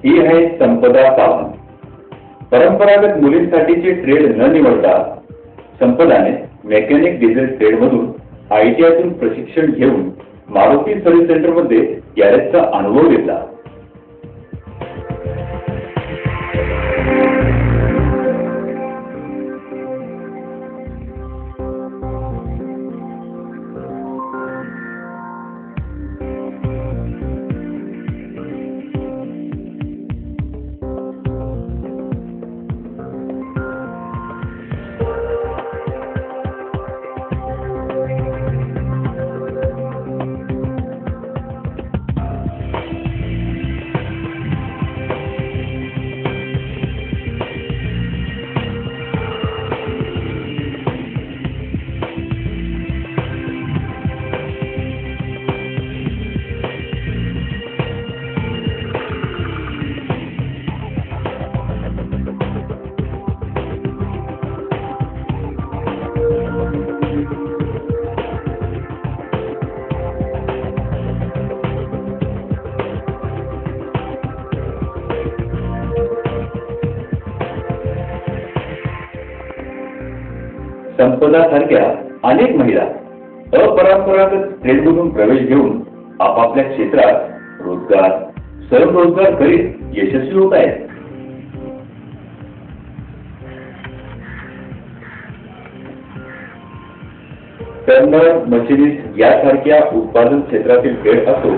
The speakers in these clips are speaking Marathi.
ही आहे संपदा सावंत. परंपरागत मुलींसाठीचे ट्रेड न निवडता संपदाने मेकॅनिक डिझेल ट्रेडमधून ITIतून प्रशिक्षण घेऊन मारुती सर्व्हिस सेंटरमध्ये गॅरेजचा अनुभव घेतला. संपदासारख्या अनेक महिला अपरंपरागत ट्रेडमधून प्रवेश घेऊन आपापल्या क्षेत्रात रोजगार स्वयंरोजगार करीत यशस्वी होत आहेत. टर्नर, मशिनिस्ट यासारख्या उत्पादन क्षेत्रातील ट्रेड असो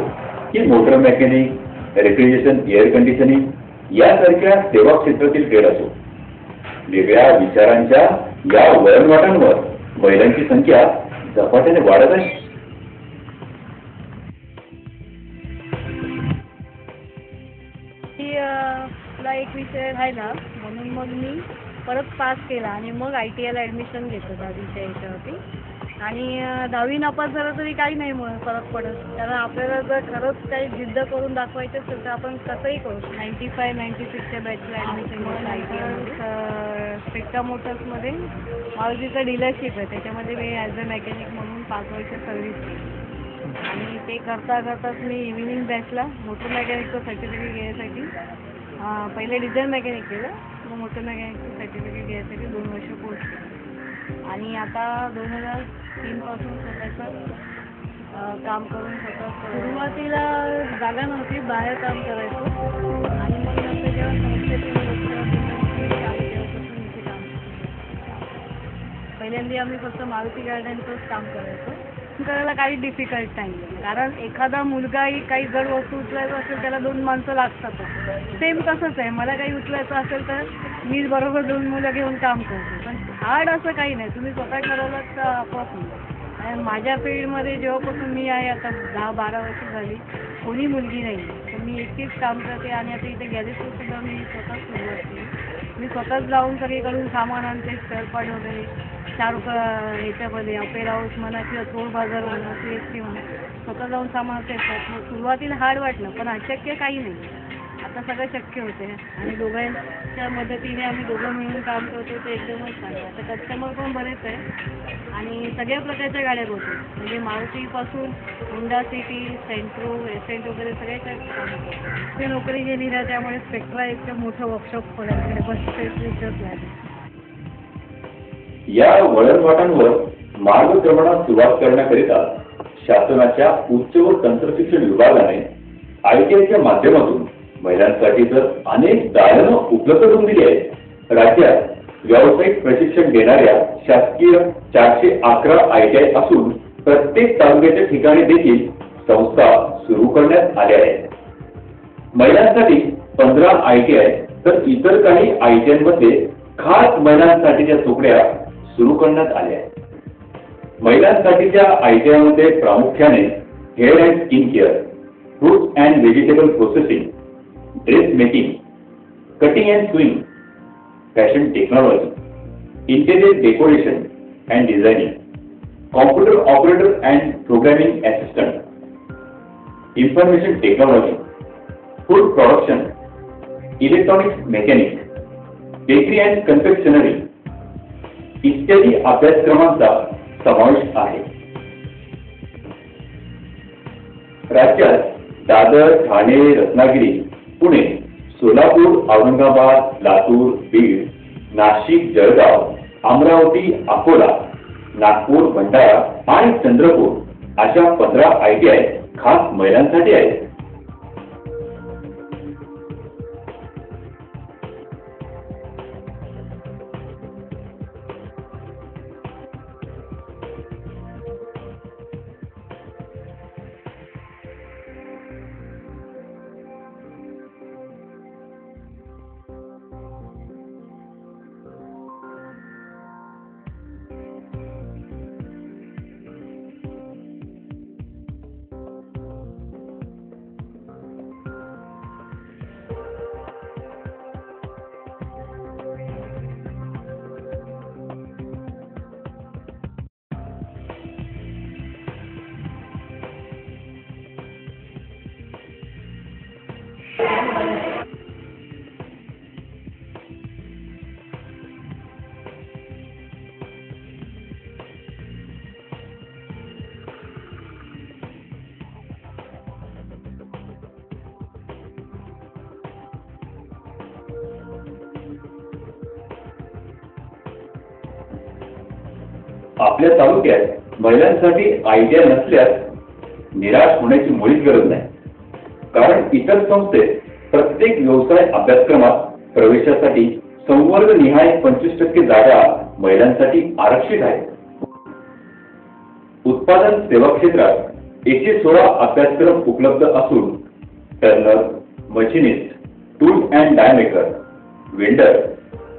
की motor mechanic, refrigeration, air conditioning यासारख्या सेवा क्षेत्रातील ट्रेड असो, वेगळ्या विचारांच्या या वळणवाटांवर महिलांची संख्या झपाट्याने वाढत आहे. मला एक विषय राहिला म्हणून मग मी परत पास केला आणि मग ITIला ॲडमिशन घेतलं 10वीच्या याच्यावरती. आणि 10वी नापास झालं तरी काही नाही मग फरक पडत, कारण आपल्याला जर खरंच काही जिद्द करून दाखवायचं असेल तर आपण कसंही करू. 95-96च्या बॅचला ॲडमिशन घेतलं ITI. स्पेक्ट्रा मोटर्समध्ये मारुतीचं डीलरशिप आहे, त्याच्यामध्ये मी ॲज अ मेकॅनिक म्हणून 5 वर्ष सर्व्हिस केली. आणि ते करता करताच मी इव्हिनिंग बॅचला मोटर मेकॅनिकचं सर्टिफिकेट घेण्यासाठी पहिले डिझेल मेकॅनिक केलं, मग मोटर मेकॅनिकचं सर्टिफिकेट घेण्यासाठी 2 वर्ष कोर्स केला. आणि आता 2003 पासून स्वतःचं काम करून सुरुवातीला जागा नव्हती, बाहेर काम करायचो. आणि मग नंतर जेव्हा संस्थेतून तेव्हापासून इथे काम पहिल्यांदा आम्ही फक्त मारुती गार्डनचंच काम करायचो. करायला काही डिफिकल्ट नाही, कारण एखादा मुलगाही काही जड वस्तू उचलायचं असेल त्याला 2 माणसं लागतातच. सेम तसंच आहे, मला काही उचलायचं असेल तर मी बरोबर 2 मुलं घेऊन काम करतो. पण हार्ड असं काही नाही, तुम्ही स्वतः ठरवलं तर आपोआप होईल. आणि माझ्या फील्डमध्ये जेव्हापासून मी आहे आता 10-12 वर्ष झाली, कोणी मुलगी नाही, तर मी एकटीच काम करते. आणि आता इथे गॅरेजचं सुद्धा मी स्वतःच सुरुवात केली. मी स्वतःच जाऊन सगळीकडून सामान आणते, स्पेअरपार्ट वगैरे. 4 ह्याच्यामध्ये अपेरा हाऊस म्हणा किंवा चोर बाजार म्हणा, CST म्हणा, स्वतः जाऊन सामान येतात. मग सुरुवातीला हार्ड वाटलं, पण अशक्य काही नाही, आता सगळं शक्य होते. आणि दोघांच्या मदतीने आम्ही दोघं मिळून काम करतो, ते एकदमच चांगलं. आता कस्टमर पण बरेच आहे आणि सगळ्या प्रकारच्या गाड्या होतो, म्हणजे मारुतीपासून होंडा सिटी, सेंट्रो, एसेंट वगैरे सगळ्याच्या काम करतो. ते नोकरी गेली ना, त्यामुळे स्पेक्ट्रा एकदम मोठं वर्कशॉप पडायचं बस. या वळणवाटांवर मार्गक्रमणास सुरुवात करण्याकरिता शासनाच्या उच्च व तंत्रशिक्षण विभागाने ITIच्या माध्यमातून महिलांसाठी तर अनेक दालनं उपलब्ध करून दिली आहेत. राज्यात व्यावसायिक प्रशिक्षण देणाऱ्या शासकीय 411 ITI असून प्रत्येक तालुक्याच्या ठिकाणी देखील संस्था सुरू करण्यात आल्या आहेत. महिलांसाठी 15 ITI तर इतर काही ITIमध्ये खास महिलांसाठीच्या तुकड्या सुरू करण्यात आल्या आहेत. महिलांसाठीच्या ITIमध्ये प्रामुख्याने hair and skin care, fruit and vegetable processing, dress making, cutting and swing, fashion technology, interior decoration and designing, computer operator and programming assistant, information technology, food production, electronics mechanic, bakery and confectionery इत्यादी अभ्यासक्रमांचा समावेश आहे. राज्यात दादर, ठाणे, रत्नागिरी, पुणे, सोलापूर, औरंगाबाद, लातूर, बीड, नाशिक, जळगाव, अमरावती, अकोला, नागपूर, भंडारा आणि चंद्रपूर अशा 15 ITI खास महिलांसाठी आहेत. आपल्या तालुक्यात महिलांसाठी ITI नसल्यास निराश होण्याची मुळीच गरज नाही. कारण इतर संस्थेत प्रत्येक व्यवसाय अभ्यासक्रमात प्रवेशासाठी संवर्गनिहाय 25% जागा महिलांसाठी आरक्षित आहेत. उत्पादन सेवा क्षेत्रात 116 अभ्यासक्रम उपलब्ध असून turner, machinist, tool and die maker, vendor,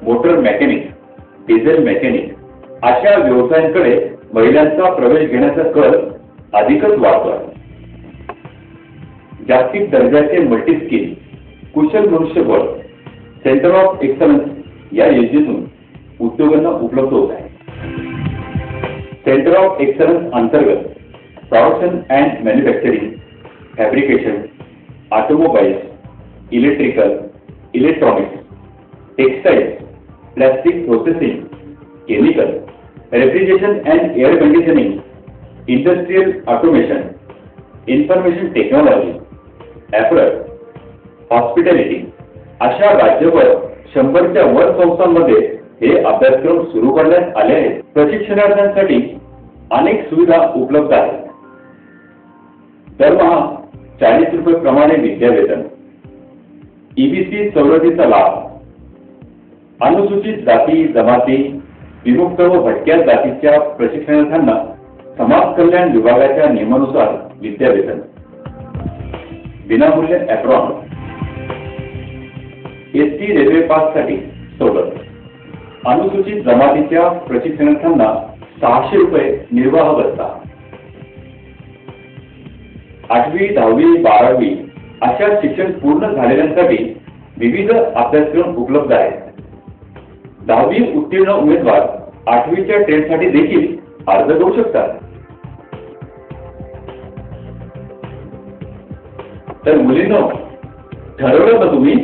motor mechanic, diesel mechanic अशा व्यवसायांकडे महिलांचा प्रवेश घेण्याचा कल अधिकच वाढतो आहे. जागतिक दर्जाचे मल्टीस्किल कुशल मनुष्यबळ सेंटर ऑफ एक्सलन्स या योजनेतून उद्योगांना उपलब्ध होत आहे. सेंटर ऑफ एक्सलन्स अंतर्गत production and manufacturing, fabrication, automobiles, electrical, electronics, textiles, plastic processing, chemical, refrigeration and air conditioning, industrial automation, information technology, apparel, hospitality अशा राज्यभर 100च्या वर संस्थांमध्ये हे अभ्यासक्रम सुरू करण्यात आले आहेत. प्रशिक्षणार्थींसाठी अनेक सुविधा उपलब्ध आहेत. दरमहा 40 रुपये प्रमाणे विद्यावेतन, EBC सवलतीचा लाभ, अनुसूचित जाती जमाती, विमुक्त व भटक्या जातीच्या प्रशिक्षणार्थ्यांना समाज कल्याण विभागाच्या नियमानुसार विद्यावेतन, विनामूल्य ॲप्रॉन, ST रेल्वे पाससाठी सवलत, अनुसूचित जमातीच्या प्रशिक्षणार्थ्यांना 600 रुपये निर्वाह भत्ता, 8वी, 10वी, 12वी अशा शिक्षण पूर्ण झालेल्यांसाठी विविध अभ्यासक्रम उपलब्ध आहेत. 10वी उत्तीर्ण उमेदवार 8वीच्या ट्रेडसाठी देखील अर्ज करू शकतात. तर मुलींनो, ठरवलं ना तुम्ही?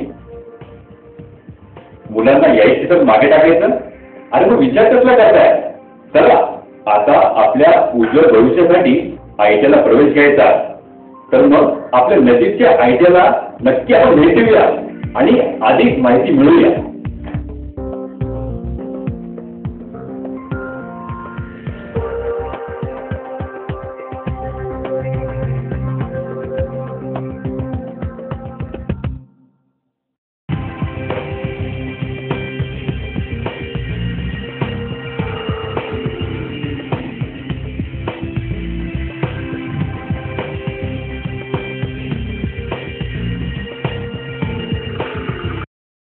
मुलांना यायची तर मागे टाकायचं? अरे मग विचार कसला करताय? चला आता आपल्या उज्ज्वल भविष्यासाठी ITI ला प्रवेश घ्यायचा. तर मग आपल्या नजीकच्या ITI ला नक्की आपण भेट देऊया आणि अधिक माहिती मिळूया.